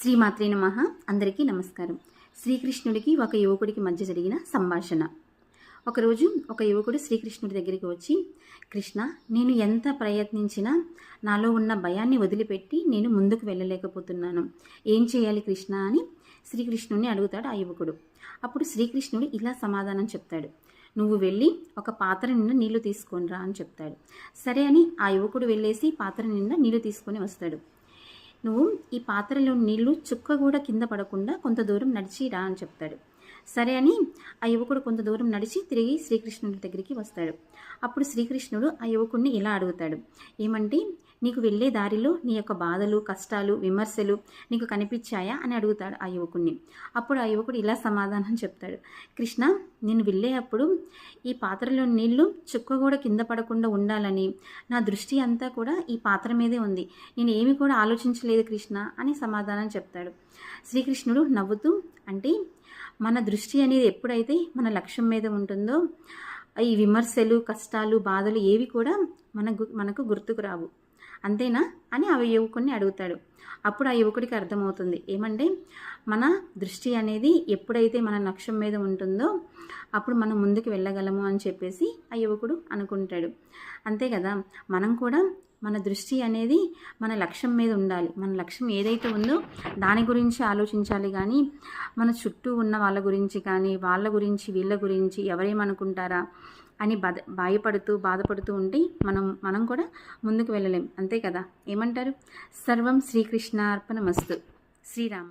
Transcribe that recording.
శ్రీమాత్రే నమః. అందరికీ నమస్కారం. శ్రీకృష్ణుడికి ఒక యువకుడికి మధ్య జరిగిన సంభాషణ. ఒకరోజు ఒక యువకుడు శ్రీకృష్ణుడి దగ్గరికి వచ్చి, కృష్ణ, నేను ఎంత ప్రయత్నించినా నాలో ఉన్న భయాన్ని వదిలిపెట్టి నేను ముందుకు వెళ్ళలేకపోతున్నాను. ఏం చేయాలి కృష్ణ అని శ్రీకృష్ణుడిని అడుగుతాడు ఆ యువకుడు. అప్పుడు శ్రీకృష్ణుడు ఇలా సమాధానం చెప్తాడు. నువ్వు వెళ్ళి ఒక పాత్ర నిండా నీళ్లు తీసుకొని రా అని చెప్తాడు. సరే అని ఆ యువకుడు వెళ్ళేసి పాత్ర నిండా నీళ్లు తీసుకొని వస్తాడు. నువ్వు ఈ పాత్రలో నీళ్లు చుక్క కూడా కింద పడకుండా కొంత దూరం నడిచి రా అని చెప్తాడు. సరే అని ఆ యువకుడు కొంత దూరం నడిచి తిరిగి శ్రీకృష్ణుడి దగ్గరికి వస్తాడు. అప్పుడు శ్రీకృష్ణుడు ఆ యువకుడిని ఇలా అడుగుతాడు. ఏమంటే, నీకు వెళ్ళే దారిలో నీ యొక్క బాధలు, కష్టాలు, విమర్శలు నీకు కనిపించాయా అని అడుగుతాడు ఆ యువకుడిని. అప్పుడు ఆ యువకుడు ఇలా సమాధానం చెప్తాడు. కృష్ణ, నేను వెళ్ళేటప్పుడు ఈ పాత్రలో నీళ్లు చుక్క కూడా కింద పడకుండా ఉండాలని నా దృష్టి అంతా కూడా ఈ పాత్ర మీదే ఉంది. నేను ఏమి కూడా ఆలోచించలేదు కృష్ణ అని సమాధానం చెప్తాడు. శ్రీకృష్ణుడు నవ్వుతూ, అంటే మన దృష్టి అనేది ఎప్పుడైతే మన లక్ష్యం మీద ఉంటుందో ఈ విమర్శలు, కష్టాలు, బాధలు ఏవి కూడా మనకు గుర్తుకు రావు. అంతేనా అని ఆ యువకుడిని అడుగుతాడు. అప్పుడు ఆ యువకుడికి అర్థమవుతుంది. ఏమంటే, మన దృష్టి అనేది ఎప్పుడైతే మన లక్ష్యం మీద ఉంటుందో అప్పుడు మనం ముందుకు వెళ్ళగలము అని చెప్పేసి ఆ యువకుడు అనుకుంటాడు. అంతే కదా, మనం కూడా మన దృష్టి అనేది మన లక్ష్యం మీద ఉండాలి. మన లక్ష్యం ఏదైతే ఉందో దాని గురించి ఆలోచించాలి. కానీ మన చుట్టూ ఉన్న వాళ్ళ గురించి కానీ వాళ్ళ గురించి వీళ్ళ గురించి ఎవరేమనుకుంటారా అని బాధపడుతూ ఉంటే మనం కూడా ముందుకు వెళ్ళలేం. అంతే కదా, ఏమంటారు? సర్వం శ్రీకృష్ణార్పణమస్తు. శ్రీరామ.